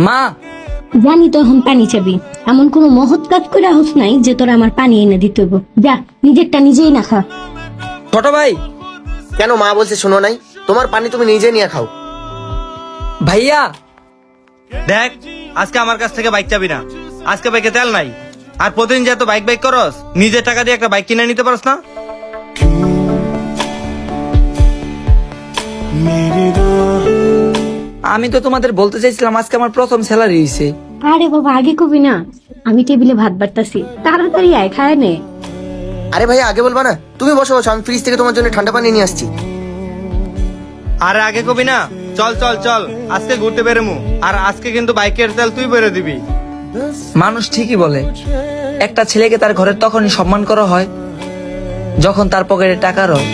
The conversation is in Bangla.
মা, জানি তো এখন পানি চাবি, এমন কোনো মহৎ কাজ করে হোস নাই যে তোরা আমার পানি এনে দিতে হইব। যা, নিজেরটা নিজেই না খা। ছোট ভাই। কেন মা বলছে শোনো নাই? তোমার পানি তুমি নিজে নিয়ে খাও। ভাইয়া, দেখ, আজকে আমার কাছ থেকে বাইক চাবি না। আজকে বাইকে তেল নাই। আর প্রতিদিন যে এত বাইক বাইক করস, নিজের টাকা দিয়ে একটা বাইক কিনে নিতে পারস না? আমি তো তোমাদের বলতে চাইছিলাম আজকে আমার প্রথম স্যালারি হয়েছে। আরে বাবা, আগে কবি না, আমি টেবিলে ভাত বাড়তাছি, তাড়াতাড়ি আয়, খায় নে। আরে ভাই আগে বলবা না? তুমি বসো বসো, আমি ফ্রিজ থেকে তোমার জন্য ঠান্ডা পানি নিয়ে আসছি। আরে আগে কবি না? চল চল চল, আজকে ঘুরতে বেরোমু। আর আজকে কিন্তু বাইকের তেল তুই বেরো দিবি। মানুষ ঠিকই বলে, একটা ছেলেকে তার ঘরের তখনই সম্মান করা হয় যখন তার পকেটে টাকা রয়।